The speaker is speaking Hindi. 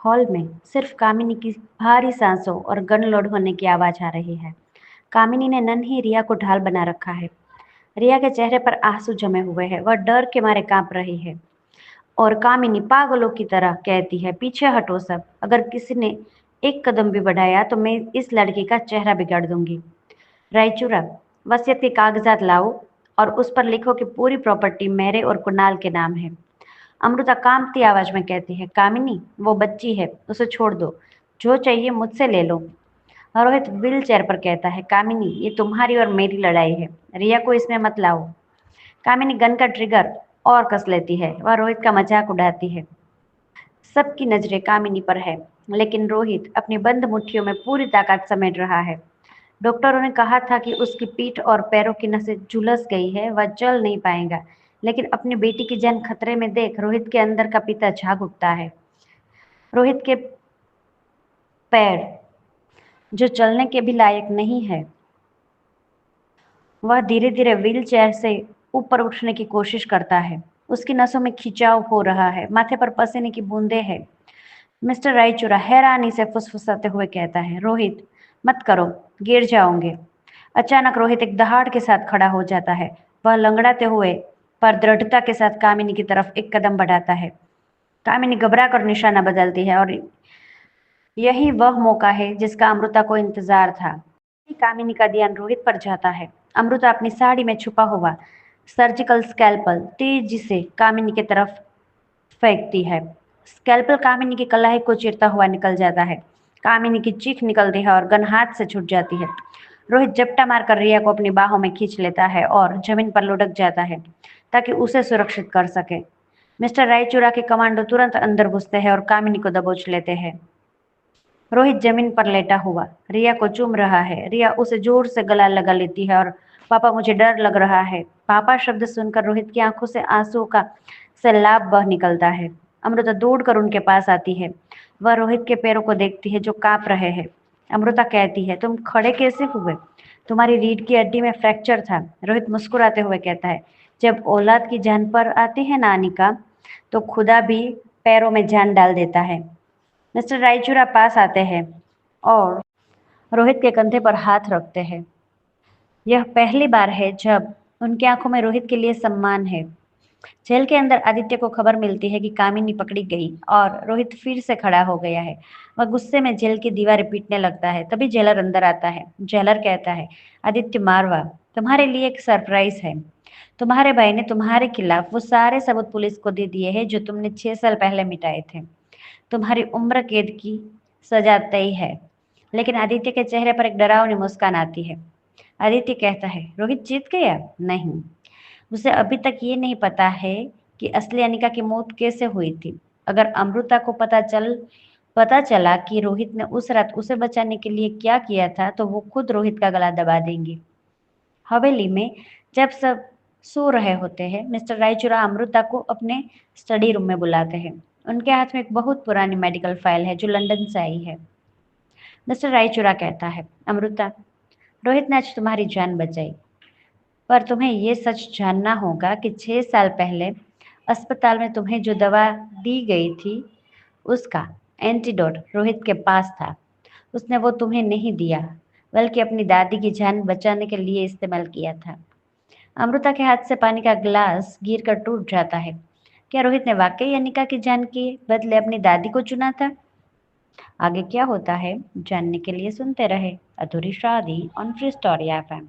हॉल में सिर्फ कामिनी की भारी सांसों और गन लोड होने की आवाज आ रही है। कामिनी ने नन्ही रिया को ढाल बना रखा है। रिया के चेहरे पर आंसू जमे हुए हैं। वह डर के मारे कांप रही है और कामिनी पागलों की तरह कहती है, पीछे हटो सब। अगर किसी ने एक कदम भी बढ़ाया तो मैं इस लड़की का चेहरा बिगाड़ दूंगी। रायचूरा, वसीयत के कागजात लाओ और उस पर लिखो कि पूरी प्रॉपर्टी मेरे और कुणाल के नाम है। अमृता कांपती आवाज में कहती है, कामिनी वो बच्ची है, उसे छोड़ दो। जो चाहिए मुझसे ले लो। रोहित व्हील चेयर पर कहता है, कामिनी ये तुम्हारी और मेरी लड़ाई है, रिया को इसमें मत लाओ। कामिनी गन का ट्रिगर और कस लेती है। वह रोहित का मजाक उड़ाती है। सबकी नजरें कामिनी पर है, लेकिन रोहित अपनी बंद मुट्ठियों में पूरी ताकत समेट रहा है। डॉक्टरों ने कहा था कि उसकी पीठ और पैरों की नसें झुलस गई है, वह चल नहीं पाएगा। लेकिन अपनी बेटी की जान खतरे में देख रोहित के अंदर का पिता झाग उठता है। रोहित के पैर, जो चलने के भी लायक नहीं है, वह धीरे धीरे व्हील चेयर से ऊपर उठने की कोशिश करता है। उसकी नसों में खिंचाव हो रहा है, माथे पर पसीने की बूंदें हैं। मिस्टर रायचूरा हैरानी से फुसफुसाते हुए कहता है, रोहित मत करो, गिर जाओगे। अचानक रोहित एक दहाड़ के साथ खड़ा हो जाता है। वह लंगड़ाते हुए पर दृढ़ता के साथ कामिनी की तरफ एक कदम बढ़ाता है। कामिनी घबरा कर निशाना बदलती है और यही वह मौका है जिसका अमृता को इंतजार था। कामिनी का ध्यान रोहित पर जाता है। अमृता अपनी साड़ी में छुपा हुआ सर्जिकल स्कैल्पल तेजी से कामिनी की तरफ फेंकती है। स्कैल्पल कामिनी की कलाई को चीरता हुआ निकल जाता है। कामिनी की चीख निकलती है और गन हाथ से छूट जाती है। रोहित झपटा मारकर रिया को अपनी बाहों में खींच लेता है और जमीन पर लुढ़क जाता है ताकि उसे सुरक्षित कर सके। मिस्टर रायचूरा के कमांडो तुरंत अंदर घुसते हैं और कामिनी को दबोच लेते हैं। रोहित जमीन पर लेटा हुआ रिया को चूम रहा है। रिया उसे जोर से गला लगा लेती है और पापा मुझे डर लग रहा है। पापा शब्द सुनकर रोहित की आंखों से आंसू का सैलाब बह निकलता है। अमृता दौड़कर उनके पास आती है। वह रोहित के पैरों को देखती है जो कांप रहे हैं। अमृता कहती है, तुम खड़े कैसे हुए? तुम्हारी रीढ़ की हड्डी में फ्रैक्चर था। रोहित मुस्कुराते हुए कहता है, जब औलाद की जान पर आती है ना अनिका, तो खुदा भी पैरों में जान डाल देता है। मिस्टर रायचूरा पास आते हैं और रोहित के कंधे पर हाथ रखते हैं। यह पहली बार है जब उनकी आंखों में रोहित के लिए सम्मान है। जेल के अंदर आदित्य को खबर मिलती है कि कामिनी पकड़ी गई और रोहित फिर से खड़ा हो गया है। वह गुस्से में जेल की दीवारें पीटने लगता है। तभी जेलर अंदर आता है। जेलर कहता है, आदित्य मारवा, तुम्हारे लिए एक सरप्राइज है। तुम्हारे भाई ने तुम्हारे खिलाफ वो सारे सबूत पुलिस को दे दिए हैं जो तुमने 6 साल पहले मिटाए थे। तुम्हारी उम्र कैद की सजा तय है। लेकिन आदित्य के चेहरे पर एक डरावनी मुस्कान आती है। आदित्य कहता है, रोहित जीत गया? नहीं, उसे अभी तक ये नहीं पता है कि असली अनिका की मौत कैसे हुई थी। अगर अमृता को पता चला कि रोहित ने उस रात उसे बचाने के लिए क्या किया था तो वो खुद रोहित का गला दबा देंगी। हवेली में जब सब सो रहे होते हैं, मिस्टर रायचूरा अमृता को अपने स्टडी रूम में बुलाते हैं। उनके हाथ में एक बहुत पुरानी मेडिकल फाइल है जो लंदन से आई है। मिस्टर रायचूरा कहता है, अमृता, रोहित ने आज तुम्हारी जान बचाई, पर तुम्हें ये सच जानना होगा कि 6 साल पहले अस्पताल में तुम्हें जो दवा दी गई थी उसका एंटीडोट रोहित के पास था। उसने वो तुम्हें नहीं दिया, बल्कि अपनी दादी की जान बचाने के लिए इस्तेमाल किया था। अमृता के हाथ से पानी का गिलास गिर कर टूट जाता है। क्या रोहित ने वाकई अनिका की जान के बदले अपनी दादी को चुना था? आगे क्या होता है जानने के लिए सुनते रहे अधूरी शादी ऑन फ्री स्टोरी एफएम।